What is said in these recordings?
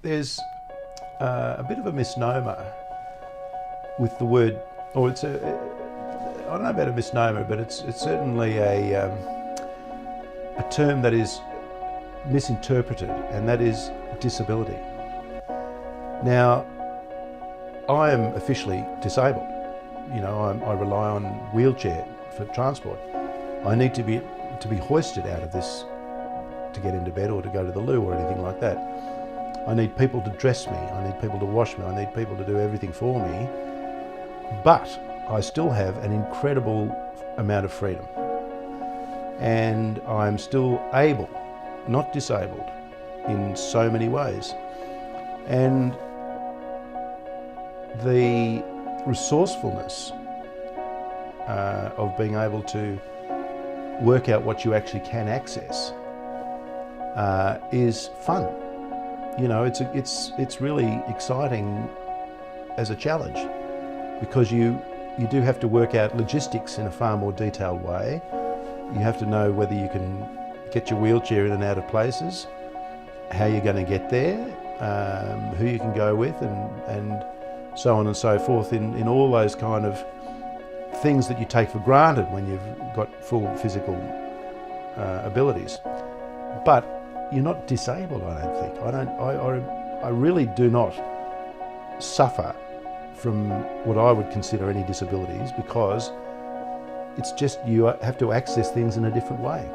there's a bit of a misnomer with the word, or it's a, I don't know about a misnomer, but it's certainly a term that is misinterpreted, and that is disability. Now, I am officially disabled. You know, I rely on wheelchair for transport. I need to be hoisted out of this to get into bed or to go to the loo or anything like that. I need people to dress me, I need people to wash me, I need people to do everything for me, but I still have an incredible amount of freedom. And I'm still able, not disabled, in so many ways. And the resourcefulness of being able to work out what you actually can access is fun. You know, it's really exciting as a challenge, because you do have to work out logistics in a far more detailed way. You have to know whether you can get your wheelchair in and out of places, how you're going to get there, who you can go with, and so on and so forth, in all those kind of things that you take for granted when you've got full physical abilities. But you're not disabled, I don't think. I really do not suffer from what I would consider any disabilities, because it's just you have to access things in a different way.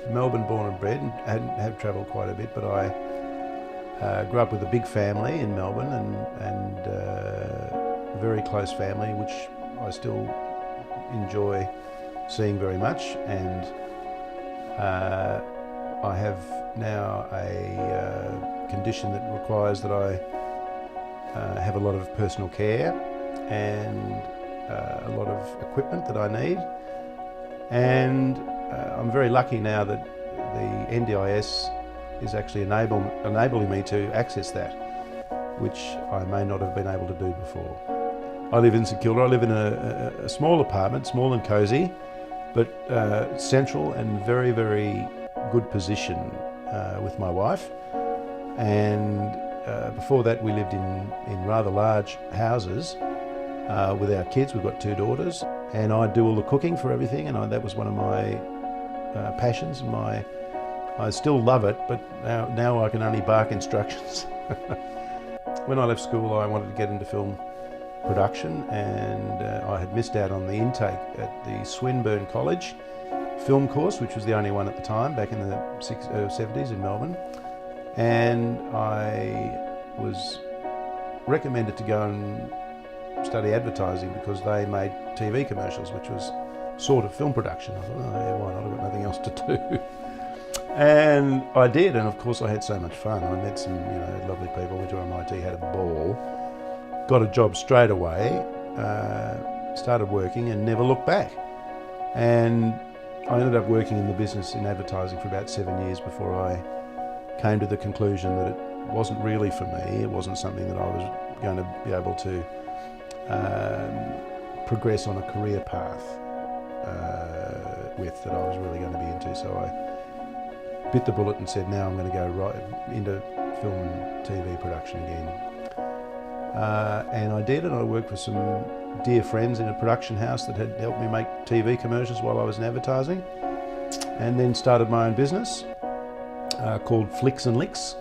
Melbourne born and bred, and have travelled quite a bit, but I grew up with a big family in Melbourne, and a very close family, which I still enjoy seeing very much. And I have now a condition that requires that I have a lot of personal care and a lot of equipment that I need. And I'm very lucky now that the NDIS is actually enabling me to access that, which I may not have been able to do before. I live in St Kilda. I live in a small apartment, small and cosy, but central and very, very good position with my wife. And before that, we lived in rather large houses with our kids. We've got 2 daughters, and I do all the cooking for everything, and that was one of my passions. I still love it, but now I can only bark instructions. When I left school, I wanted to get into film production, and I had missed out on the intake at the Swinburne College film course, which was the only one at the time, back in the 70s in Melbourne. And I was recommended to go and study advertising because they made TV commercials, which was sort of film production. I thought, oh yeah, why not? I've got nothing else to do. And I did, and of course I had so much fun. I met some lovely people, went to MIT, had a ball, got a job straight away, started working and never looked back. And I ended up working in the business in advertising for about 7 years before I came to the conclusion that it wasn't really for me. It wasn't something that I was going to be able to progress on a career path with, that I was really going to be into. So I bit the bullet and said, now I'm going to go right into film and TV production again. And I did, and I worked with some dear friends in a production house that had helped me make TV commercials while I was in advertising, and then started my own business called Flicks and Licks.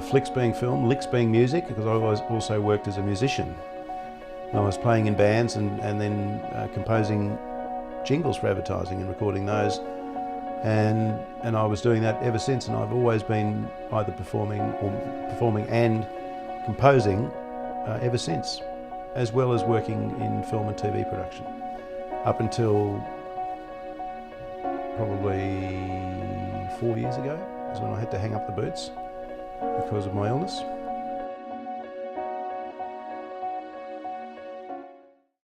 Flicks being film, licks being music, because I also worked as a musician. I was playing in bands and then composing jingles for advertising and recording those. And I was doing that ever since, and I've always been either performing and composing ever since, as well as working in film and TV production, up until probably 4 years ago is when I had to hang up the boots because of my illness.